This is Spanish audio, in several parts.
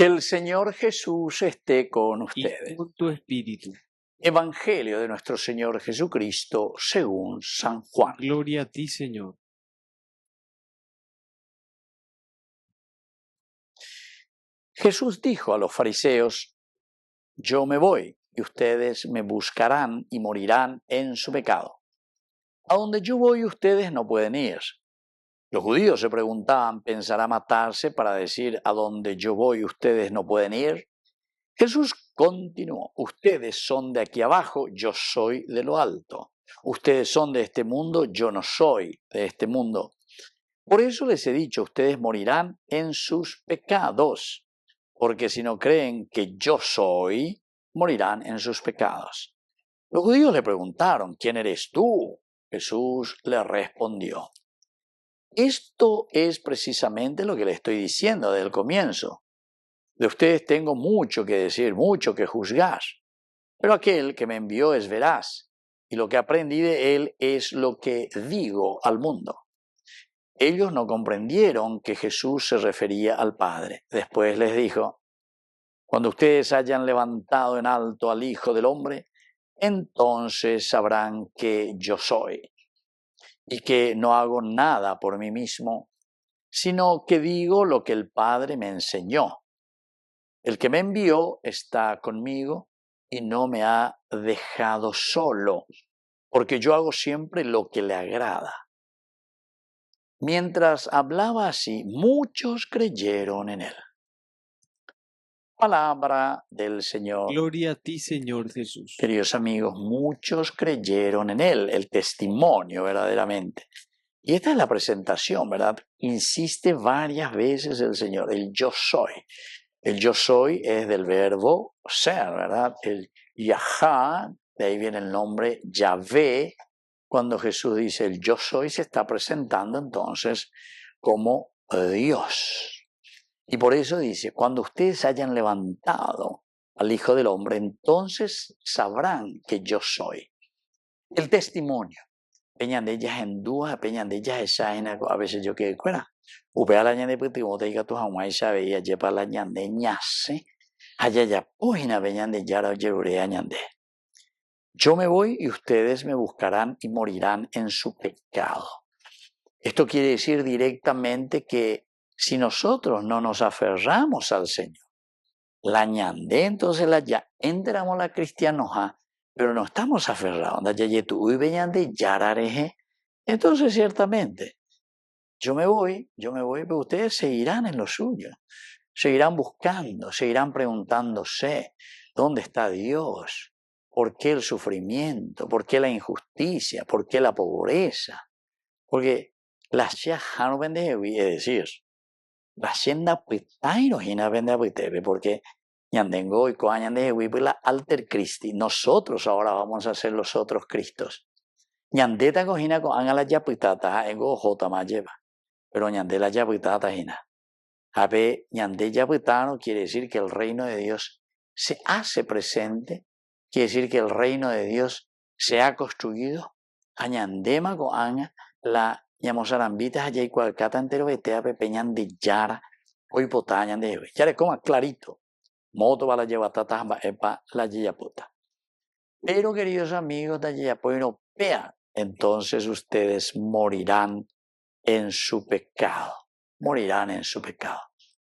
El Señor Jesús esté con y ustedes. con tu espíritu. Evangelio de nuestro Señor Jesucristo según San Juan. Gloria a ti, Señor. Jesús dijo a los fariseos: yo me voy y ustedes me buscarán y morirán en su pecado. A donde yo voy ustedes no pueden ir. Los judíos se preguntaban: ¿pensará matarse para decir a donde yo voy ustedes no pueden ir? Jesús continuó: ustedes son de aquí abajo, yo soy de lo alto. Ustedes son de este mundo, yo no soy de este mundo. Por eso les he dicho, ustedes morirán en sus pecados, porque si no creen que yo soy, morirán en sus pecados. Los judíos le preguntaron: ¿quién eres tú? Jesús le respondió: esto es precisamente lo que le estoy diciendo desde el comienzo. De ustedes tengo mucho que decir, mucho que juzgar, pero aquel que me envió es veraz, y lo que aprendí de él es lo que digo al mundo. Ellos no comprendieron que Jesús se refería al Padre. Después les dijo: cuando ustedes hayan levantado en alto al Hijo del Hombre, entonces sabrán que yo soy, y que no hago nada por mí mismo, sino que digo lo que el Padre me enseñó. El que me envió está conmigo y no me ha dejado solo, porque yo hago siempre lo que le agrada. Mientras hablaba así, muchos creyeron en él. Palabra del Señor. Gloria a ti, Señor Jesús. Queridos amigos, muchos creyeron en él, el testimonio verdaderamente. Y esta es la presentación, ¿verdad? Insiste varias veces el Señor, el yo soy. El yo soy es del verbo ser, ¿verdad? El Yahá, de ahí viene el nombre Yahvé. Cuando Jesús dice el yo soy, se está presentando entonces como Dios. Y por eso dice: cuando ustedes hayan levantado al Hijo del Hombre, entonces sabrán que yo soy. El testimonio. Peñan de ellas en dudas, peñan de ellas esa a veces yo que fuera. Upea la ñande putimo te diga tu jamás sabe y allá para la ñande ñase. Allá ya pojina peñan de yara yerurea ñande. Yo me voy y ustedes me buscarán y morirán en su pecado. Esto quiere decir directamente que si nosotros no nos aferramos al Señor, la ñande, entonces la ya entramos la cristianoja, pero no estamos aferrados. Entonces ciertamente, yo me voy, pero ustedes seguirán en lo suyo. Seguirán buscando, seguirán preguntándose: ¿dónde está Dios? ¿Por qué el sufrimiento? ¿Por qué la injusticia? ¿Por qué la pobreza? Porque la no vende, es decir, la hacienda pitaino hina vende porque ñandengo y coañande la alter Christi. Nosotros ahora vamos a ser los otros Cristos. Ñandeta cojina con angala yapitata ego jota más lleva, pero ñande la yapitata hina. Abe ñande yapitano quiere decir que el reino de Dios se hace presente, quiere decir que el reino de Dios se ha construido. Añandema con anga la ñamosarambitas allá y cualcata entero vetea pepeñan de yara hoy potañan de hoy. Ya le coma clarito. Moto va la llevatata epa la yaputa. Pero queridos amigos de Yayapoino, vean, entonces ustedes morirán en su pecado. Morirán en su pecado.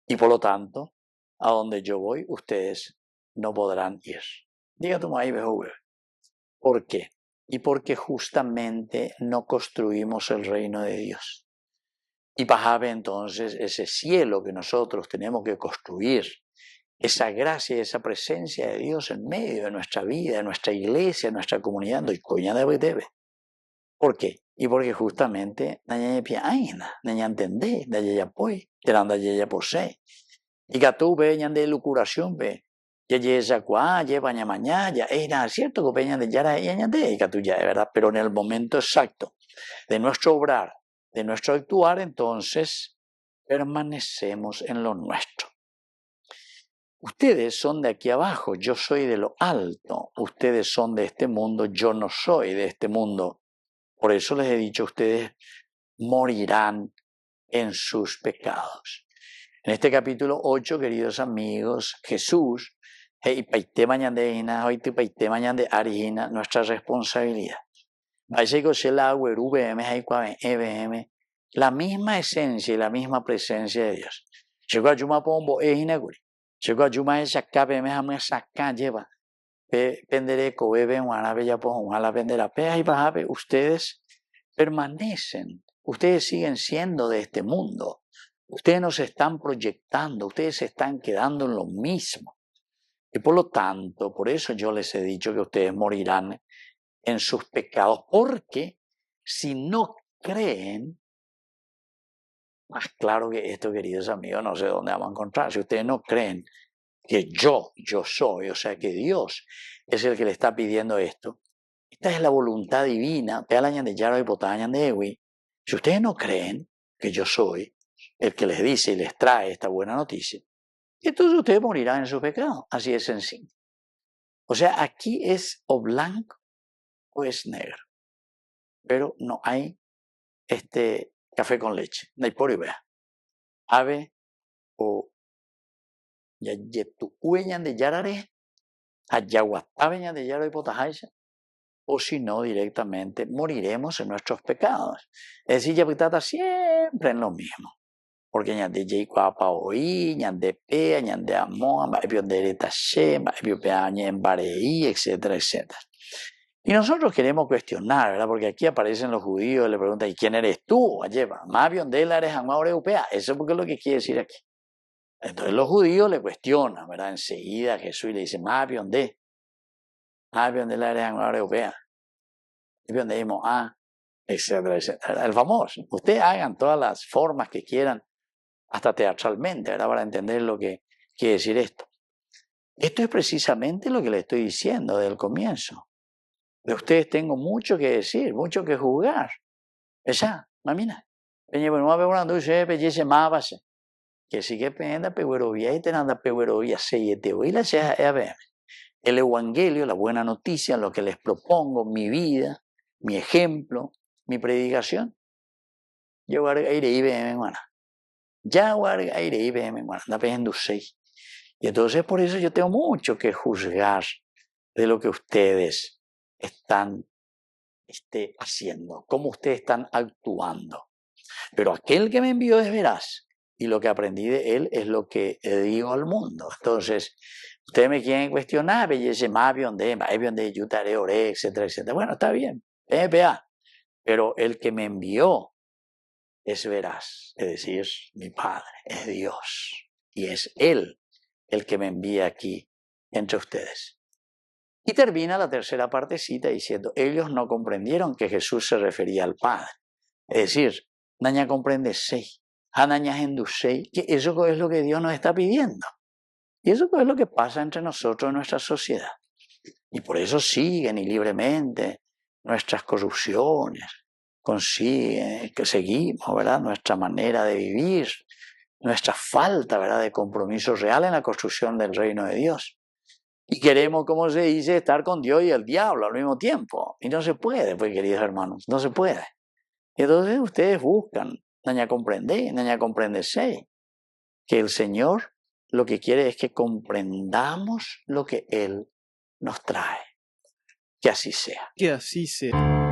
Y por lo tanto, a donde yo voy, ustedes no podrán ir. Diga tu maíz, ¿por qué? Y porque justamente no construimos el reino de Dios. Y pajabe entonces ese cielo que nosotros tenemos que construir, esa gracia y esa presencia de Dios en medio de nuestra vida, de nuestra iglesia, de nuestra comunidad, ¿por qué? Y porque justamente naña piaina, naña entendé, naña poi, teranda ya posee. Y que tú veñan de lucuración ve. Ya ya cuá, lleva mañana, ya es nada cierto que peñan de yara y añade, y que tú ya es verdad, pero en el momento exacto de nuestro obrar, de nuestro actuar, entonces permanecemos en lo nuestro. Ustedes son de aquí abajo, yo soy de lo alto. Ustedes son de este mundo, yo no soy de este mundo. Por eso les he dicho, ustedes morirán en sus pecados. En este capítulo 8, queridos amigos, Jesús, nuestra responsabilidad. La misma esencia y la misma presencia de Dios. Ustedes permanecen, ustedes siguen siendo de este mundo, ustedes no se están proyectando, ustedes se están quedando en lo mismo. Y por lo tanto, por eso yo les he dicho que ustedes morirán en sus pecados, porque si no creen, más claro que esto, queridos amigos, no sé dónde vamos a encontrar. Si ustedes no creen que yo soy, o sea que Dios es el que le está pidiendo esto, esta es la voluntad divina. Si ustedes no creen que yo soy el que les dice y les trae esta buena noticia, entonces ustedes morirán en su pecado. Así es sencillo. O sea, aquí es o blanco o es negro. Pero no hay café con leche. No hay por y vea. Ave o yayetucueñan de yarare, ayaguatabeñan de yaro y potajaisa, o si no, directamente moriremos en nuestros pecados. Es decir, ya siempre en lo mismo. Porque ñande yeikuapa oí, ñande pea, ñande amón, de tashem, etcétera, etcétera. Y nosotros queremos cuestionar, ¿verdad? Porque aquí aparecen los judíos y le preguntan, ¿y quién eres tú? Lleva, Mavion de la europea. Eso es porque es lo que quiere decir aquí. Entonces los judíos le cuestionan, ¿verdad? Enseguida Jesús le dice, Mavion de la europea. Mavion de etcétera, etcétera. El famoso. Ustedes hagan todas las formas que quieran, hasta teatralmente, ¿verdad? Para entender lo que quiere decir esto. Esto es precisamente lo que le estoy diciendo desde el comienzo. De ustedes tengo mucho que decir, mucho que jugar. Esa, mamina. Que sí que penda peguerovía y tenanda peguerovía seyete y la sea el evangelio, la buena noticia, lo que les propongo, mi vida, mi ejemplo, mi predicación. Yo voy a ir y entonces por eso yo tengo mucho que juzgar de lo que ustedes están haciendo, cómo ustedes están actuando. Pero aquel que me envió es veraz, y lo que aprendí de él es lo que digo al mundo. Entonces, ustedes me quieren cuestionar, etcétera, etcétera. Bueno, está bien, pero el que me envió es veraz, es decir, mi Padre, es Dios, y es Él el que me envía aquí entre ustedes. Y termina la tercera partecita diciendo, ellos no comprendieron que Jesús se refería al Padre. Es decir, naña comprende sei, anaña endusei, que eso es lo que Dios nos está pidiendo. Y eso es lo que pasa entre nosotros en nuestra sociedad. Y por eso siguen y libremente nuestras corrupciones, consiguen que seguimos, ¿verdad? Nuestra manera de vivir, nuestra falta, ¿verdad?, de compromiso real en la construcción del reino de Dios. Y queremos, como se dice, estar con Dios y el diablo al mismo tiempo. Y no se puede, pues, queridos hermanos, no se puede. Y entonces ustedes buscan, naña comprendese, que el Señor lo que quiere es que comprendamos lo que Él nos trae. Que así sea. Que así sea.